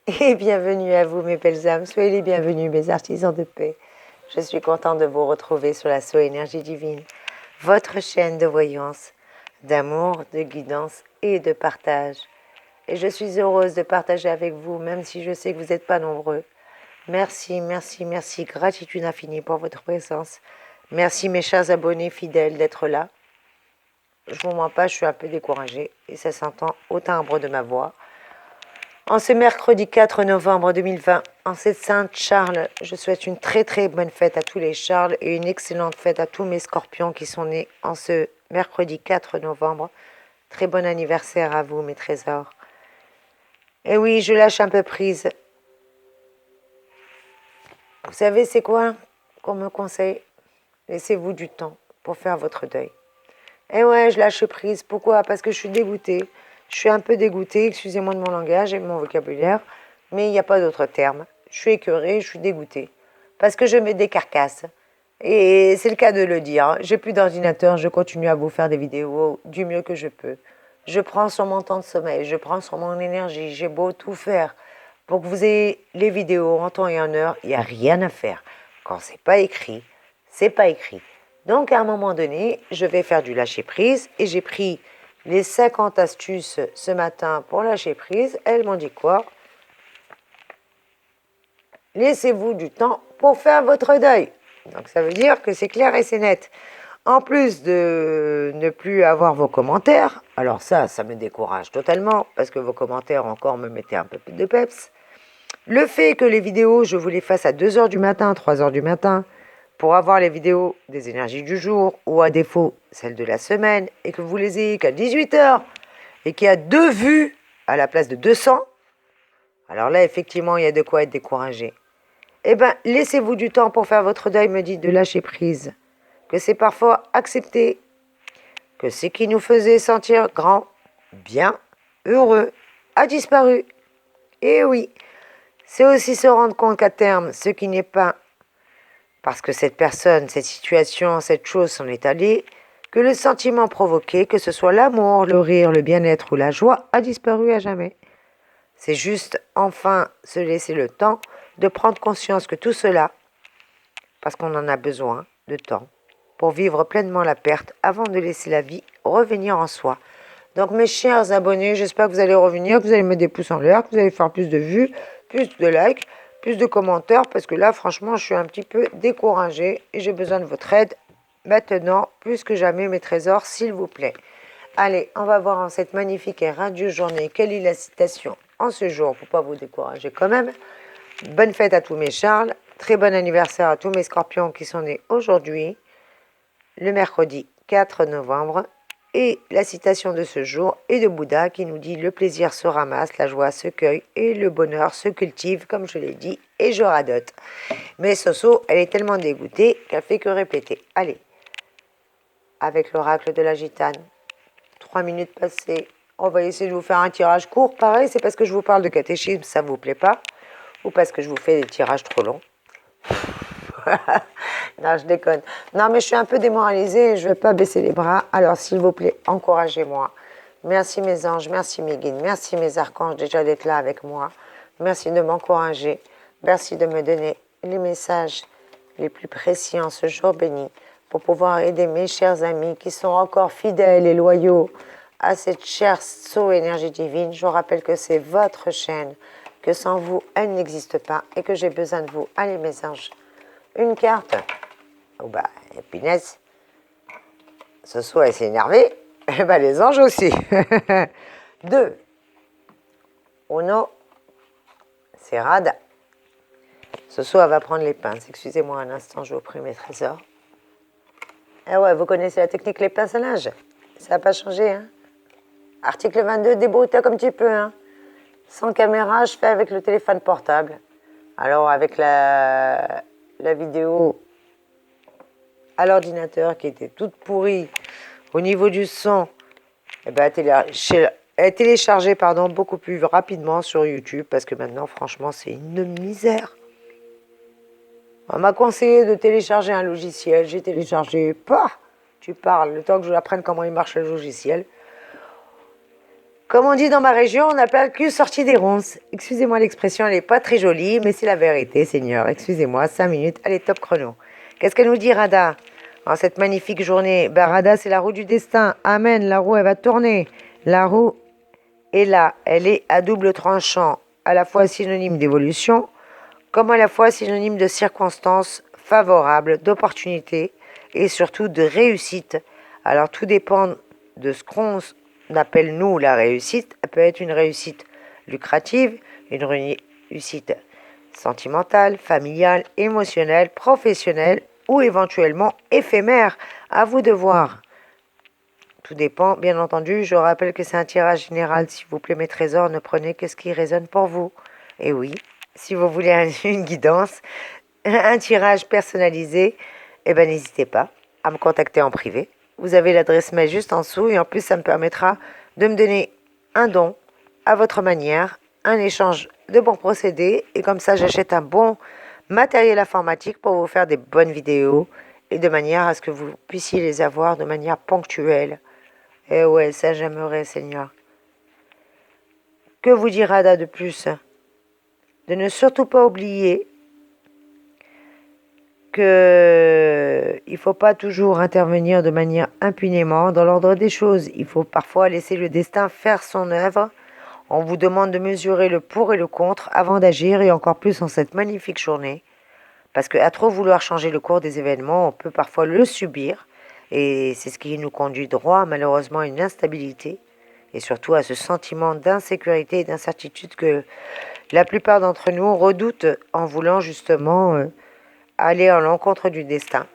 Et bienvenue à vous mes belles âmes, soyez les bienvenus mes artisans de paix. Je suis contente de vous retrouver sur la So Énergie Divine, votre chaîne de voyance, d'amour, de guidance et de partage. Et je suis heureuse de partager avec vous, même si je sais que vous n'êtes pas nombreux. Merci, merci, merci, gratitude infinie pour votre présence. Merci mes chers abonnés fidèles d'être là. Je vous mens pas, je suis un peu découragée et ça s'entend au timbre de ma voix. En ce mercredi 4 novembre 2020, en cette Sainte Charles, je souhaite une très très bonne fête à tous les Charles et une excellente fête à tous mes scorpions qui sont nés en ce mercredi 4 novembre. Très bon anniversaire à vous mes trésors. Et oui, je lâche un peu prise. Vous savez c'est quoi qu'on me conseille? Laissez-vous du temps pour faire votre deuil. Et ouais, je lâche prise. Pourquoi? Parce que je suis dégoûtée. Je suis un peu dégoûtée, excusez-moi de mon langage et de mon vocabulaire, mais il n'y a pas d'autre terme. Je suis écœurée, je suis dégoûtée. Parce que je me décarcasse. Et c'est le cas de le dire. J'ai plus d'ordinateur, je continue à vous faire des vidéos du mieux que je peux. Je prends sur mon temps de sommeil, je prends sur mon énergie, j'ai beau tout faire. Pour que vous ayez les vidéos en temps et en heure, il n'y a rien à faire. Quand c'est pas écrit, c'est pas écrit. Donc à un moment donné, je vais faire du lâcher prise et j'ai pris les 50 astuces ce matin pour lâcher prise. Elles m'ont dit quoi? Laissez-vous du temps pour faire votre deuil. Donc ça veut dire que c'est clair et c'est net. En plus de ne plus avoir vos commentaires, alors ça me décourage totalement parce que vos commentaires encore me mettaient un peu plus de peps. Le fait que les vidéos, je vous les fasse à 2 h du matin, 3 h du matin, pour avoir les vidéos des énergies du jour, ou à défaut celles de la semaine, et que vous les ayez qu'à 18 h, et qu'il y a 2 vues à la place de 200, alors là, effectivement, il y a de quoi être découragé. Eh bien, laissez-vous du temps pour faire votre deuil, me dit de lâcher prise. Que c'est parfois accepter que ce qui nous faisait sentir grand, bien, heureux, a disparu. Et oui, c'est aussi se rendre compte qu'à terme, ce qui n'est pas parce que cette personne, cette situation, cette chose s'en est allée, que le sentiment provoqué, que ce soit l'amour, le rire, le bien-être ou la joie, a disparu à jamais. C'est juste enfin se laisser le temps de prendre conscience que tout cela, parce qu'on en a besoin de temps, pour vivre pleinement la perte avant de laisser la vie revenir en soi. Donc mes chers abonnés, j'espère que vous allez revenir, que vous allez mettre des pouces en l'air, que vous allez faire plus de vues, plus de likes, plus de commentaires, parce que là, franchement, je suis un petit peu découragée et j'ai besoin de votre aide maintenant, plus que jamais, mes trésors, s'il vous plaît. Allez, on va voir en cette magnifique et radieuse journée quelle est la citation en ce jour, pour ne pas vous décourager quand même. Bonne fête à tous mes Charles, très bon anniversaire à tous mes scorpions qui sont nés aujourd'hui, le mercredi 4 novembre. Et la citation de ce jour est de Bouddha qui nous dit « Le plaisir se ramasse, la joie se cueille et le bonheur se cultive », comme je l'ai dit, et je radote. Mais Soso, elle est tellement dégoûtée qu'elle fait que répéter. Allez, avec l'oracle de la gitane, 3 minutes passées, on va essayer de vous faire un tirage court. Pareil, c'est parce que je vous parle de catéchisme, ça ne vous plaît pas, ou parce que je vous fais des tirages trop longs. Non, je déconne. Non, mais je suis un peu démoralisée et je ne vais pas baisser les bras. Alors, s'il vous plaît, encouragez-moi. Merci mes anges, merci mes guides, merci mes archanges déjà d'être là avec moi. Merci de m'encourager. Merci de me donner les messages les plus précis en ce jour béni pour pouvoir aider mes chers amis qui sont encore fidèles et loyaux à cette chère So Énergie Divine. Je vous rappelle que c'est votre chaîne, que sans vous, elle n'existe pas et que j'ai besoin de vous. Allez mes anges. Une carte. Oh bah, punaise. Ce soir, elle s'est énervée. Et bah, les anges aussi. 2. Uno. C'est rad. Ce soir, elle va prendre les pinces. Excusez-moi un instant, je vous prie mes trésors. Ah ouais, vous connaissez la technique les pinces à linge. Ça n'a pas changé, hein. Article 22, débrouille-toi comme tu peux, hein. Sans caméra, je fais avec le téléphone portable. Alors, avec la vidéo à l'ordinateur qui était toute pourrie au niveau du son, eh ben, elle est téléchargée beaucoup plus rapidement sur YouTube parce que maintenant, franchement, c'est une misère. On m'a conseillé de télécharger un logiciel. J'ai téléchargé, tu parles, le temps que je apprenne comment il marche le logiciel. Comme on dit dans ma région, on n'a pas le cul sorti des ronces. Excusez-moi l'expression, elle n'est pas très jolie, mais c'est la vérité, Seigneur. Excusez-moi, 5 minutes, allez, top chrono. Qu'est-ce qu'elle nous dit, Rada, en cette magnifique journée? Ben, Rada, c'est la roue du destin. Amen, la roue, elle va tourner. La roue est là, elle est à double tranchant, à la fois synonyme d'évolution, comme à la fois synonyme de circonstances favorables, d'opportunités et surtout de réussite. Alors tout dépend de ce qu'on appelle nous la réussite. Elle peut être une réussite lucrative, une réussite sentimentale, familiale, émotionnelle, professionnelle ou éventuellement éphémère. À vous de voir. Tout dépend, bien entendu. Je rappelle que c'est un tirage général. S'il vous plaît, mes trésors, ne prenez que ce qui résonne pour vous. Et oui, si vous voulez une guidance, un tirage personnalisé, eh ben, n'hésitez pas à me contacter en privé. Vous avez l'adresse mail juste en dessous et en plus, ça me permettra de me donner un don à votre manière, un échange de bons procédés et comme ça, j'achète un bon matériel informatique pour vous faire des bonnes vidéos et de manière à ce que vous puissiez les avoir de manière ponctuelle. Eh ouais, ça j'aimerais, Seigneur. Que vous dira Ada de plus? De ne surtout pas oublier qu'il ne faut pas toujours intervenir de manière impunément dans l'ordre des choses. Il faut parfois laisser le destin faire son œuvre. On vous demande de mesurer le pour et le contre avant d'agir et encore plus en cette magnifique journée. Parce qu'à trop vouloir changer le cours des événements, on peut parfois le subir. Et c'est ce qui nous conduit droit malheureusement à une instabilité et surtout à ce sentiment d'insécurité et d'incertitude que la plupart d'entre nous redoutent en voulant justement aller à l'encontre du destin.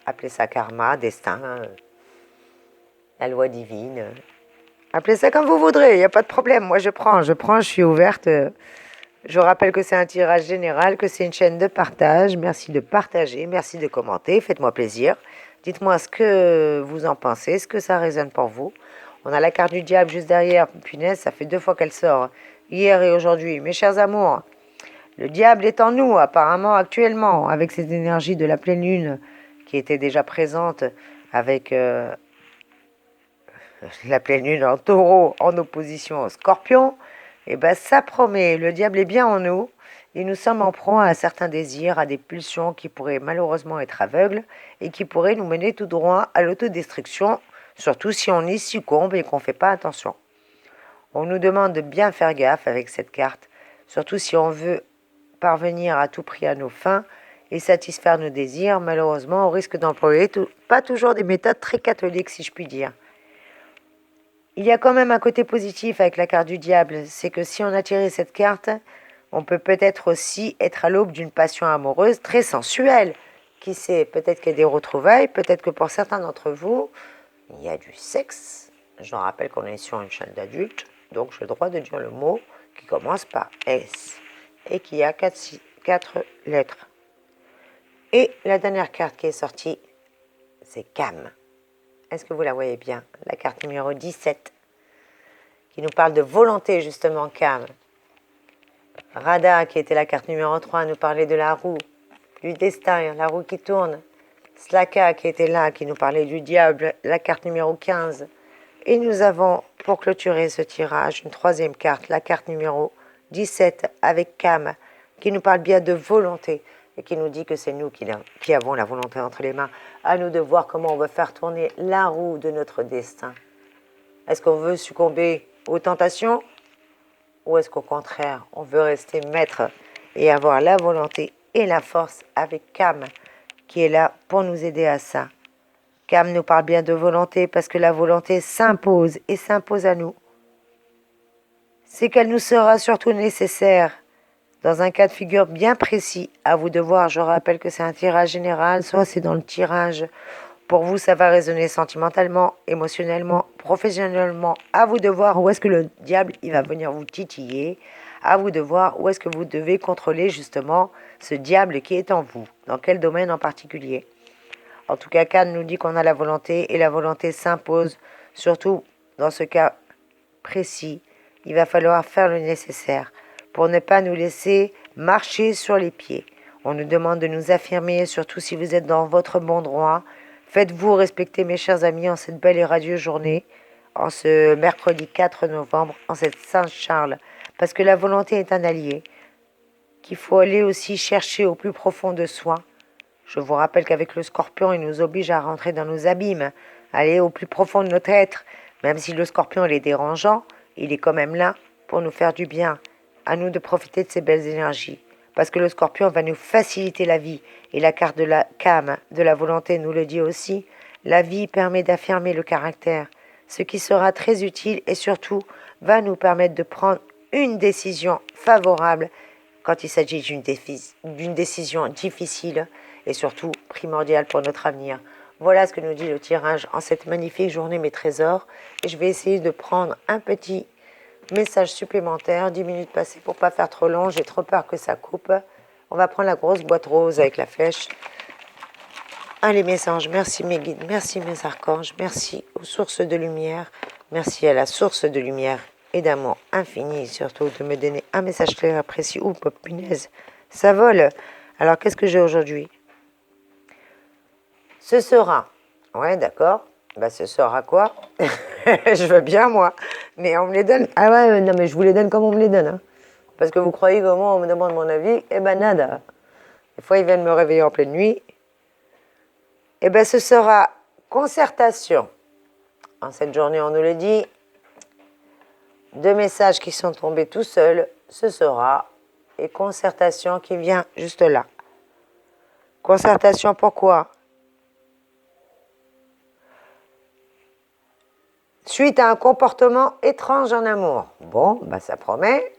Appelez ça karma, destin, la loi divine. Appelez ça comme vous voudrez, il n'y a pas de problème. Moi je prends, je suis ouverte. Je rappelle que c'est un tirage général, que c'est une chaîne de partage. Merci de partager, merci de commenter, faites-moi plaisir. Dites-moi ce que vous en pensez, ce que ça résonne pour vous. On a la carte du diable juste derrière. Punaise, ça fait 2 fois qu'elle sort, hier et aujourd'hui. Mes chers amours, le diable est en nous, apparemment, actuellement, avec ces énergies de la pleine lune qui étaient déjà présentes avec la pleine lune en taureau en opposition au scorpion. Et ben ça promet, le diable est bien en nous et nous sommes en proie à certains désirs, à des pulsions qui pourraient malheureusement être aveugles et qui pourraient nous mener tout droit à l'autodestruction, surtout si on y succombe et qu'on ne fait pas attention. On nous demande de bien faire gaffe avec cette carte, surtout si on veut parvenir à tout prix à nos fins et satisfaire nos désirs. Malheureusement, on risque d'employer pas toujours des méthodes très catholiques, si je puis dire. Il y a quand même un côté positif avec la carte du diable, c'est que si on a tiré cette carte, on peut peut-être aussi être à l'aube d'une passion amoureuse très sensuelle. Qui sait, peut-être qu'il y a des retrouvailles, peut-être que pour certains d'entre vous, il y a du sexe. Je rappelle qu'on est sur une chaîne d'adultes, donc j'ai le droit de dire le mot qui commence par S et qui a 4 lettres. Et la dernière carte qui est sortie, c'est Cam. Est-ce que vous la voyez bien? La carte numéro 17, qui nous parle de volonté, justement, Cam. Rada, qui était la carte numéro 3, nous parlait de la roue, du destin, la roue qui tourne. Slaka, qui était là, qui nous parlait du diable, la carte numéro 15. Et nous avons, pour clôturer ce tirage, une 3e carte, la carte numéro 17, avec Cam, qui nous parle bien de volonté et qui nous dit que c'est nous qui avons la volonté entre les mains. À nous de voir comment on veut faire tourner la roue de notre destin. Est-ce qu'on veut succomber aux tentations ou est-ce qu'au contraire, on veut rester maître et avoir la volonté et la force avec Cam qui est là pour nous aider à ça. Cam nous parle bien de volonté parce que la volonté s'impose et s'impose à nous. C'est qu'elle nous sera surtout nécessaire dans un cas de figure bien précis. À vous de voir, je rappelle que c'est un tirage général, soit c'est dans le tirage. Pour vous, ça va résonner sentimentalement, émotionnellement, professionnellement. À vous de voir où est-ce que le diable il va venir vous titiller. À vous de voir où est-ce que vous devez contrôler justement ce diable qui est en vous. Dans quel domaine en particulier. En tout cas, Cannes nous dit qu'on a la volonté et la volonté s'impose. Surtout dans ce cas précis, il va falloir faire le nécessaire pour ne pas nous laisser marcher sur les pieds. On nous demande de nous affirmer, surtout si vous êtes dans votre bon droit. Faites-vous respecter, mes chers amis, en cette belle et radieuse journée. en ce mercredi 4 novembre, en cette Saint-Charles, parce que la volonté est un allié, qu'il faut aller aussi chercher au plus profond de soi. Je vous rappelle qu'avec le Scorpion, il nous oblige à rentrer dans nos abîmes, aller au plus profond de notre être. Même si le Scorpion il est dérangeant, il est quand même là pour nous faire du bien. À nous de profiter de ces belles énergies. Parce que le Scorpion va nous faciliter la vie. Et la carte de la cam, de la volonté, nous le dit aussi. La vie permet d'affirmer le caractère, ce qui sera très utile et surtout va nous permettre de prendre une décision favorable quand il s'agit d'une décision difficile et surtout primordiale pour notre avenir. Voilà ce que nous dit le tirage en cette magnifique journée, mes trésors. Et je vais essayer de prendre un petit message supplémentaire, 10 minutes passées pour ne pas faire trop long. J'ai trop peur que ça coupe. On va prendre la grosse boîte rose avec la flèche. Allez mes anges, merci mes guides, merci mes archanges, merci aux sources de lumière, merci à la source de lumière et d'amour infini, surtout de me donner un message clair et précis. Ouh, punaise, ça vole. Alors qu'est-ce que j'ai aujourd'hui? Ce sera, ouais d'accord, bah ce sera quoi? Je veux bien moi, mais on me les donne. Ah ouais, non mais je vous les donne comme on me les donne. Hein. Parce que vous croyez comment on me demande mon avis? Eh ben nada. Des fois ils viennent me réveiller en pleine nuit. Eh bien, ce sera concertation. En cette journée, on nous le dit, 2 messages qui sont tombés tout seuls, ce sera, et concertation qui vient juste là. Concertation pourquoi? Suite à un comportement étrange en amour. Bon, bah ça promet.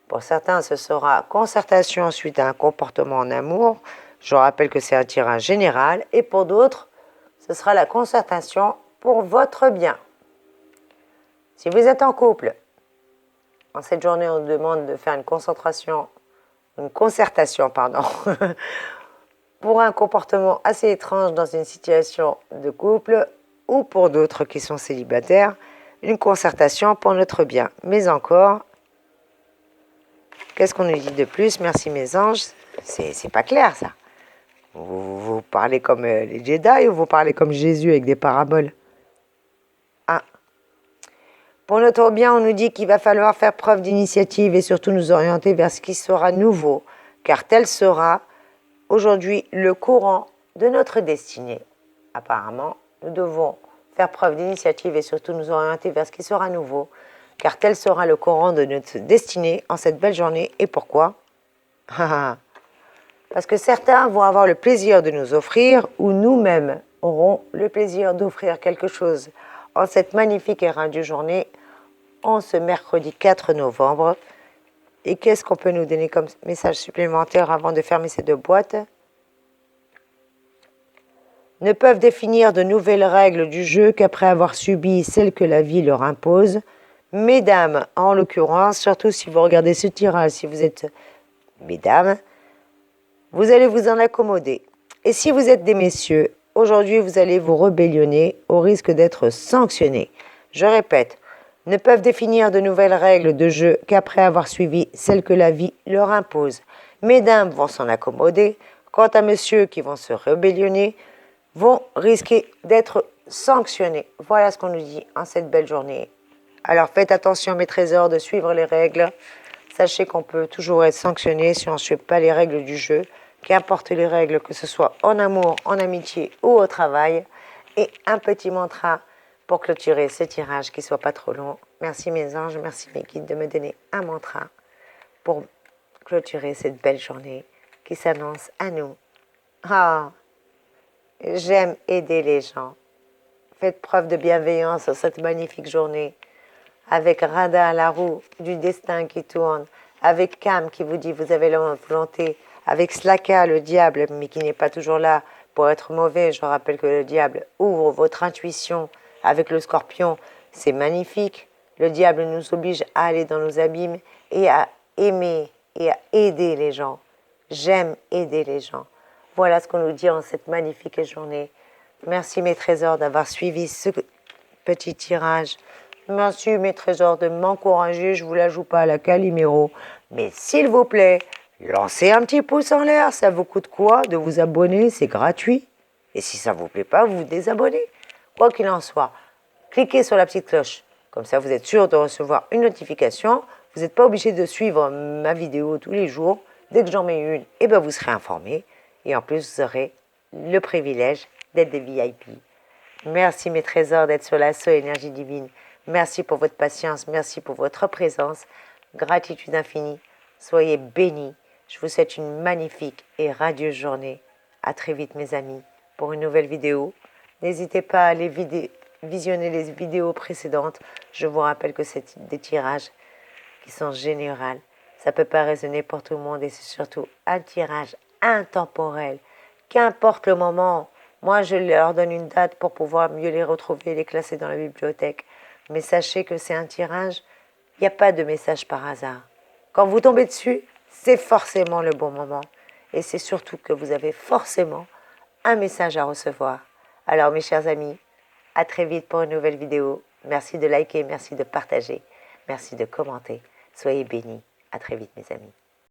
Pour certains, ce sera concertation suite à un comportement en amour. Je rappelle que c'est un tirage général. Et pour d'autres, ce sera la concertation pour votre bien. Si vous êtes en couple, en cette journée, on vous demande de faire une concertation, pour un comportement assez étrange dans une situation de couple, ou pour d'autres qui sont célibataires, une concertation pour notre bien. Mais encore, qu'est-ce qu'on nous dit de plus? Merci mes anges, c'est pas clair ça. Vous parlez comme les Jedi ou vous parlez comme Jésus avec des paraboles? Ah. Pour notre bien, on nous dit qu'il va falloir faire preuve d'initiative et surtout nous orienter vers ce qui sera nouveau, car tel sera aujourd'hui le courant de notre destinée. Apparemment, nous devons faire preuve d'initiative et surtout nous orienter vers ce qui sera nouveau, car tel sera le courant de notre destinée en cette belle journée. Et pourquoi? Parce que certains vont avoir le plaisir de nous offrir ou nous-mêmes aurons le plaisir d'offrir quelque chose en cette magnifique et radieuse journée, en ce mercredi 4 novembre. Et qu'est-ce qu'on peut nous donner comme message supplémentaire avant de fermer ces 2 boîtes? Ne peuvent définir de nouvelles règles du jeu qu'après avoir subi celles que la vie leur impose. Mesdames, en l'occurrence, surtout si vous regardez ce tirage, si vous êtes mesdames, vous allez vous en accommoder. Et si vous êtes des messieurs, aujourd'hui vous allez vous rébellionner au risque d'être sanctionnés. Je répète, ne peuvent définir de nouvelles règles de jeu qu'après avoir suivi celles que la vie leur impose. Mesdames vont s'en accommoder. Quant à messieurs qui vont se rébellionner, vont risquer d'être sanctionnés. Voilà ce qu'on nous dit en cette belle journée. Alors faites attention mes trésors de suivre les règles. Sachez qu'on peut toujours être sanctionné si on ne suit pas les règles du jeu. Qu'importe les règles, que ce soit en amour, en amitié ou au travail. Et un petit mantra pour clôturer ce tirage qui ne soit pas trop long. Merci mes anges, merci mes guides de me donner un mantra pour clôturer cette belle journée qui s'annonce à nous. Ah, j'aime aider les gens. Faites preuve de bienveillance dans cette magnifique journée. Avec Radha, la roue du destin qui tourne. Avec Cam qui vous dit vous avez la volonté. Avec Slaka, le diable, mais qui n'est pas toujours là pour être mauvais. Je rappelle que le diable ouvre votre intuition. Avec le Scorpion, c'est magnifique. Le diable nous oblige à aller dans nos abîmes et à aimer et à aider les gens. J'aime aider les gens. Voilà ce qu'on nous dit en cette magnifique journée. Merci mes trésors d'avoir suivi ce petit tirage. Merci mes trésors de m'encourager. Je ne vous la joue pas à la Calimero. Mais s'il vous plaît, lancez un petit pouce en l'air. Ça vous coûte quoi de vous abonner? C'est gratuit. Et si ça ne vous plaît pas, vous vous désabonnez. Quoi qu'il en soit, cliquez sur la petite cloche. Comme ça, vous êtes sûr de recevoir une notification. Vous n'êtes pas obligé de suivre ma vidéo tous les jours. Dès que j'en mets une, eh ben, vous serez informé. Et en plus, vous aurez le privilège d'être des VIP. Merci mes trésors d'être sur l'assaut Énergie Divine. Merci pour votre patience, merci pour votre présence. Gratitude infinie. Soyez bénis. Je vous souhaite une magnifique et radieuse journée. À très vite mes amis pour une nouvelle vidéo. N'hésitez pas à aller visionner les vidéos précédentes. Je vous rappelle que c'est des tirages qui sont généraux. Ça ne peut pas résonner pour tout le monde et c'est surtout un tirage intemporel. Qu'importe le moment, moi je leur donne une date pour pouvoir mieux les retrouver et les classer dans la bibliothèque. Mais sachez que c'est un tirage, il n'y a pas de message par hasard. Quand vous tombez dessus, c'est forcément le bon moment. Et c'est surtout que vous avez forcément un message à recevoir. Alors mes chers amis, à très vite pour une nouvelle vidéo. Merci de liker, merci de partager, merci de commenter. Soyez bénis. À très vite mes amis.